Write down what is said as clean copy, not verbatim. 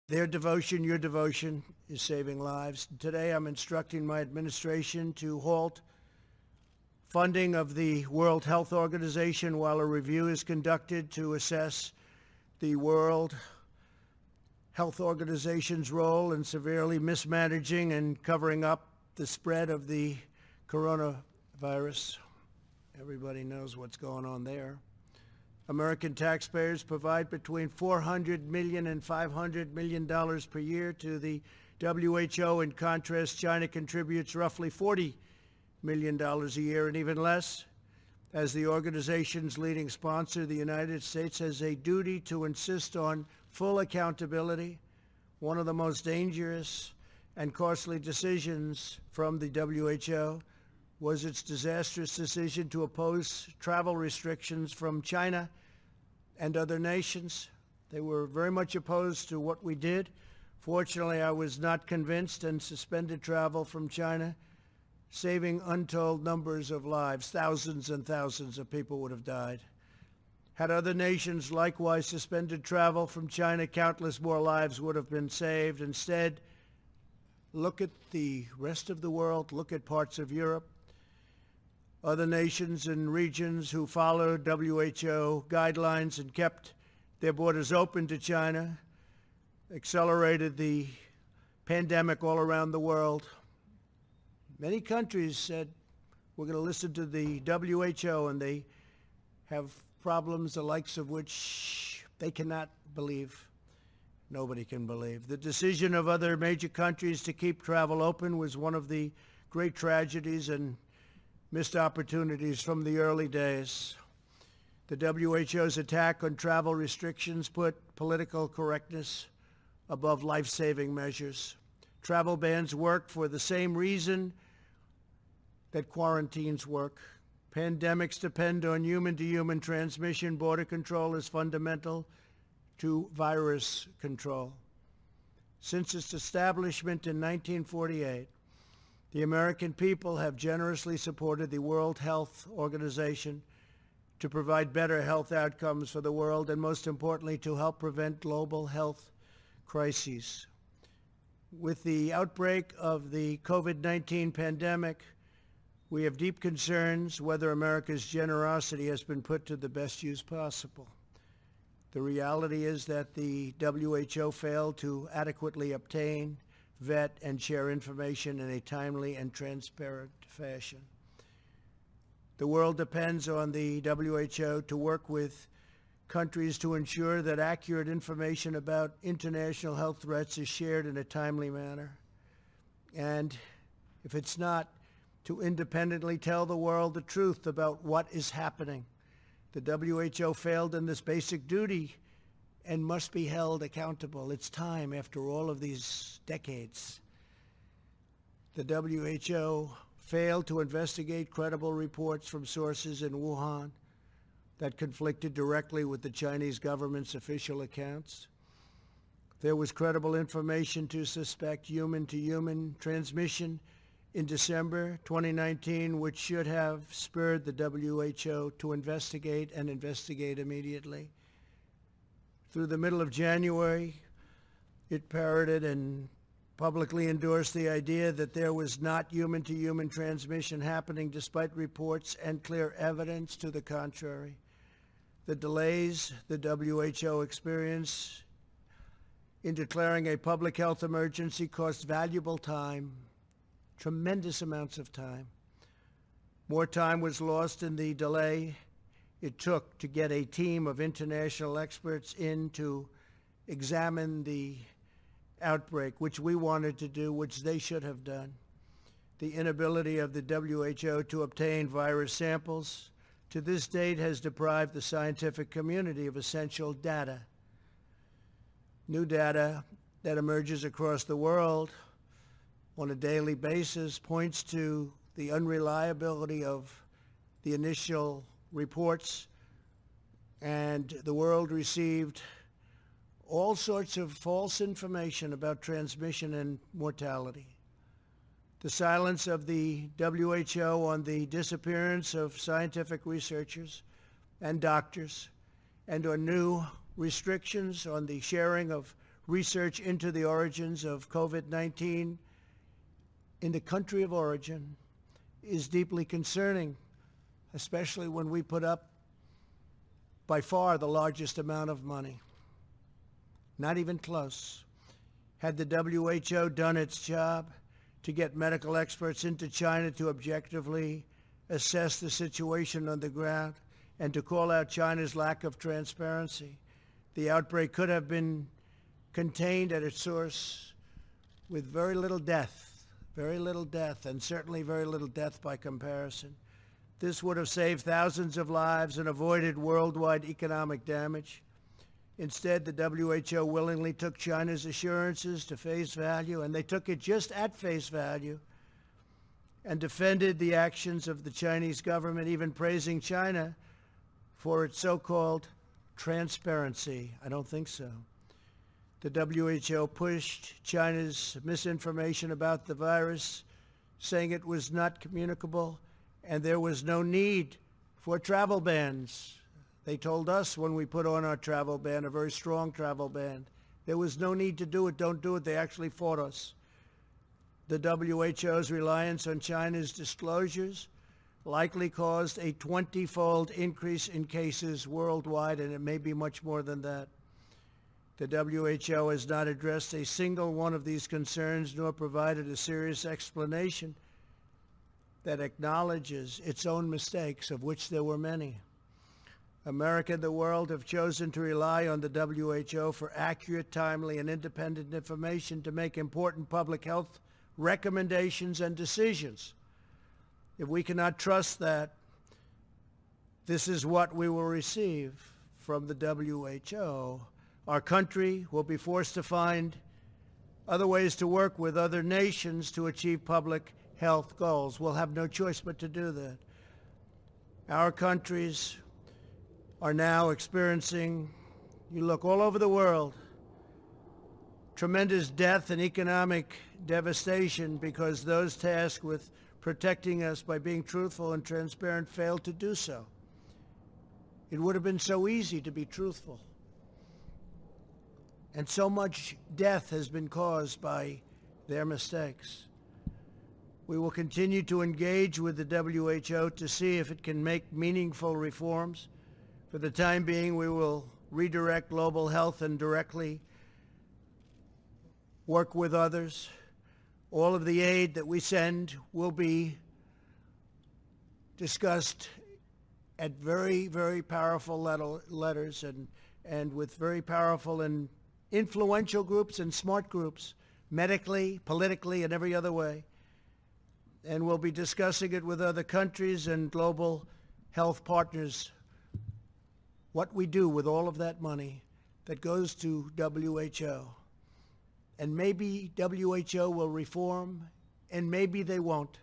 Their devotion, your devotion, is saving lives. Today I'm instructing my administration to halt funding of the World Health Organization while a review is conducted to assess the World Health Organization's role in severely mismanaging and covering up the spread of the coronavirus. Everybody knows what's going on there. American taxpayers provide between $400 million and $500 million per year to the WHO. In contrast, China contributes roughly $40 million a year, and even less. As the organization's leading sponsor, the United States has a duty to insist on full accountability. One of the most dangerous and costly decisions from the WHO was its disastrous decision to oppose travel restrictions from China and other nations. They were very much opposed to what we did. Fortunately, I was not convinced and suspended travel from China, saving untold numbers of lives. Thousands and thousands of people would have died. Had other nations likewise suspended travel from China, countless more lives would have been saved. Instead, look at the rest of the world, look at parts of Europe, other nations and regions who followed WHO guidelines and kept their borders open to China, accelerated the pandemic all around the world. Many countries said, we're going to listen to the WHO, and they have problems the likes of which they cannot believe. Nobody can believe. The decision of other major countries to keep travel open was one of the great tragedies and missed opportunities from the early days. The WHO's attack on travel restrictions put political correctness above life-saving measures. Travel bans work for the same reason that quarantines work. Pandemics depend on human-to-human transmission. Border control is fundamental to virus control. Since its establishment in 1948, the American people have generously supported the World Health Organization to provide better health outcomes for the world and, most importantly, to help prevent global health crises. With the outbreak of the COVID-19 pandemic, we have deep concerns whether America's generosity has been put to the best use possible. The reality is that the WHO failed to adequately obtain, vet, and share information in a timely and transparent fashion. The world depends on the WHO to work with countries to ensure that accurate information about international health threats is shared in a timely manner. And if it's not, to independently tell the world the truth about what is happening. The WHO failed in this basic duty and must be held accountable. It's time after all of these decades. The WHO failed to investigate credible reports from sources in Wuhan that conflicted directly with the Chinese government's official accounts. There was credible information to suspect human-to-human transmission in December 2019, which should have spurred the WHO to investigate and investigate immediately. Through the middle of January, it parroted and publicly endorsed the idea that there was not human-to-human transmission happening, despite reports and clear evidence to the contrary. The delays the WHO experienced in declaring a public health emergency cost valuable time, tremendous amounts of time. More time was lost in the delay it took to get a team of international experts in to examine the outbreak, which we wanted to do, which they should have done. The inability of the WHO to obtain virus samples to this date has deprived the scientific community of essential data. New data that emerges across the world on a daily basis points to the unreliability of the initial reports, and the world received all sorts of false information about transmission and mortality. The silence of the WHO on the disappearance of scientific researchers and doctors, and on new restrictions on the sharing of research into the origins of COVID-19 in the country of origin is deeply concerning, especially when we put up by far the largest amount of money. Not even close. Had the WHO done its job to get medical experts into China to objectively assess the situation on the ground and to call out China's lack of transparency, the outbreak could have been contained at its source with very little death, and certainly very little death by comparison. This would have saved thousands of lives and avoided worldwide economic damage. Instead, the WHO willingly took China's assurances to face value, and they took it just at face value, and defended the actions of the Chinese government, even praising China for its so-called transparency. I don't think so. The WHO pushed China's misinformation about the virus, saying it was not communicable and there was no need for travel bans. They told us when we put on our travel ban, a very strong travel ban, there was no need to do it, don't do it. They actually fought us. The WHO's reliance on China's disclosures likely caused a 20-fold increase in cases worldwide, and it may be much more than that. The WHO has not addressed a single one of these concerns, nor provided a serious explanation that acknowledges its own mistakes, of which there were many. America and the world have chosen to rely on the WHO for accurate, timely, and independent information to make important public health recommendations and decisions. If we cannot trust that, this is what we will receive from the WHO. Our country will be forced to find other ways to work with other nations to achieve public health goals. We'll have no choice but to do that. Our countries are now experiencing, you look all over the world, tremendous death and economic devastation because those tasked with protecting us by being truthful and transparent failed to do so. It would have been so easy to be truthful. And so much death has been caused by their mistakes. We will continue to engage with the WHO to see if it can make meaningful reforms. For the time being, we will redirect global health and directly work with others. All of the aid that we send will be discussed at very, very powerful letters and with very powerful and influential groups and smart groups, medically, politically, and every other way. And we'll be discussing it with other countries and global health partners, what we do with all of that money that goes to WHO. And maybe WHO will reform, and maybe they won't.